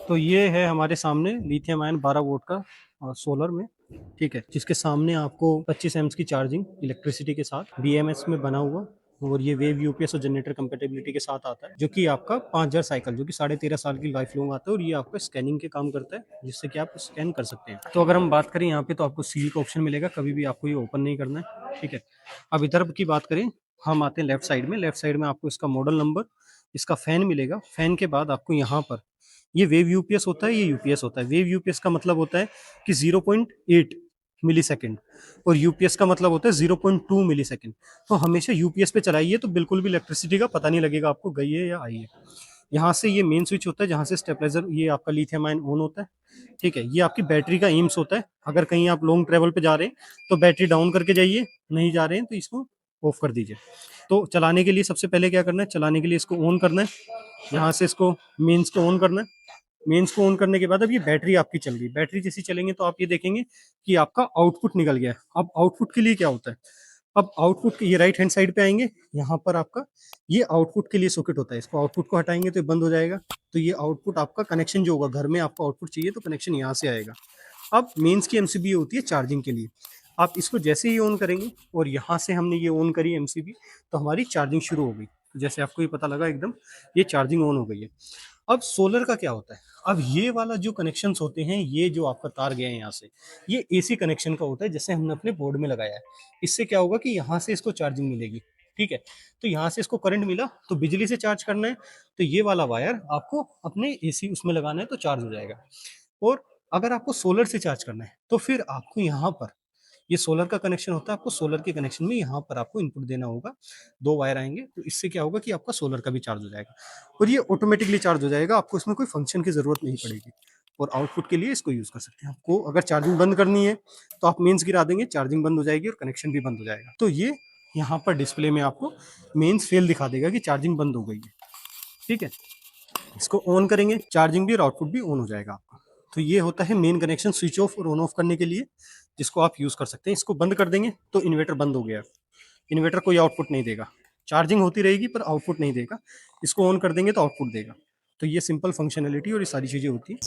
तो ये है हमारे सामने लिथियम आयन 12 वोल्ट का सोलर में, ठीक है, जिसके सामने आपको 25 एम्स की चार्जिंग इलेक्ट्रिसिटी के साथ बीएमएस में बना हुआ, और ये वेव यूपीएस और जनरेटर कंपेटेबिलिटी के साथ आता है, जो कि आपका 5000 साइकिल, जो कि 13.5 साल की लाइफ लॉन्ग आता है, और ये आपका स्कैनिंग के काम करता है, जिससे कि आप स्कैन कर सकते हैं। तो अगर हम बात करें यहाँ पे, तो आपको सील का ऑप्शन मिलेगा, कभी भी आपको ये ओपन नहीं करना है, ठीक है। अब इधर की बात करें, हम आते हैं लेफ्ट साइड में। लेफ्ट साइड में आपको इसका मॉडल नंबर, इसका फैन मिलेगा। फैन के बाद आपको यहाँ पर ये वेव यूपीएस होता है, ये यूपीएस होता है। वेव यूपीएस का मतलब होता है कि 0.8 मिली सेकेंड, और यूपीएस का मतलब होता है 0.2 मिली सेकेंड। तो हमेशा यूपीएस पे चलाइए, तो बिल्कुल भी इलेक्ट्रिसिटी का पता नहीं लगेगा आपको गई है या आई है। यहाँ से ये मेन स्विच होता है, जहाँ से स्टेबलाइजर, ये आपका लिथियम आयन ऑन होता है, ठीक है। ये आपकी बैटरी का एम्स होता है। अगर कहीं आप लॉन्ग ट्रेवल पे जा रहे हैं तो बैटरी डाउन करके जाइए, नहीं जा रहे हैं तो इसको ऑफ कर दीजिए। तो चलाने के लिए सबसे पहले क्या करना है, चलाने के लिए इसको ऑन करना है। यहाँ से इसको मेन्स को ऑन करना है। मेन्स को ऑन करने के बाद अब ये बैटरी आपकी चल गई। बैटरी जैसी चलेंगे तो आप ये देखेंगे कि आपका आउटपुट निकल गया है। अब आउटपुट के लिए क्या होता है, अब आउटपुट ये राइट हैंड साइड पे आएंगे, यहाँ पर आपका ये आउटपुट के लिए सॉकेट होता है। इसको आउटपुट को हटाएंगे तो ये बंद हो जाएगा। तो ये आउटपुट आपका कनेक्शन जो होगा, घर में आपको आउटपुट चाहिए तो कनेक्शन यहाँ से आएगा। अब मेंस की एमसीबी होती है चार्जिंग के लिए। आप इसको जैसे ही ऑन करेंगे, और यहाँ से हमने ये ऑन करी एमसीबी, तो हमारी चार्जिंग शुरू हो गई। तो जैसे आपको ये पता लगा एकदम, ये चार्जिंग ऑन हो गई है। अब सोलर का क्या होता है, अब ये वाला जो कनेक्शंस होते हैं, ये जो आपका तार गया है यहाँ से, ये एसी कनेक्शन का होता है, जैसे हमने अपने बोर्ड में लगाया है। इससे क्या होगा कि यहाँ से इसको चार्जिंग मिलेगी, ठीक है। तो यहाँ से इसको करंट मिला, तो बिजली से चार्ज करना है, तो ये वाला वायर आपको अपने एसी उसमें लगाना है, तो चार्ज हो जाएगा। और अगर आपको सोलर से चार्ज करना है, तो फिर आपको यहाँ पर, ये सोलर का कनेक्शन होता है, आपको सोलर के कनेक्शन में यहाँ पर आपको इनपुट देना होगा। 2 वायर आएंगे, तो इससे क्या होगा कि आपका सोलर का भी चार्ज हो जाएगा, और ये ऑटोमेटिकली चार्ज हो जाएगा। आपको इसमें कोई फंक्शन की जरूरत नहीं पड़ेगी। और आउटपुट के लिए इसको यूज कर सकते हैं। आपको अगर चार्जिंग बंद करनी है, तो आप मेंस गिरा देंगे, चार्जिंग बंद हो जाएगी और कनेक्शन भी बंद हो जाएगा। तो ये यहाँ पर डिस्प्ले में आपको मेंस फेल दिखा देगा कि चार्जिंग बंद हो गई है, ठीक है। इसको ऑन करेंगे, चार्जिंग भी और आउटपुट भी ऑन हो जाएगा आपका। तो ये होता है मेन कनेक्शन, स्विच ऑफ और ऑन ऑफ करने के लिए, जिसको आप यूज कर सकते हैं। इसको बंद कर देंगे तो इन्वर्टर बंद हो गया। इन्वर्टर कोई आउटपुट नहीं देगा, चार्जिंग होती रहेगी पर आउटपुट नहीं देगा। इसको ऑन कर देंगे तो आउटपुट देगा। तो ये सिंपल फंक्शनैलिटी और ये सारी चीजें होती है।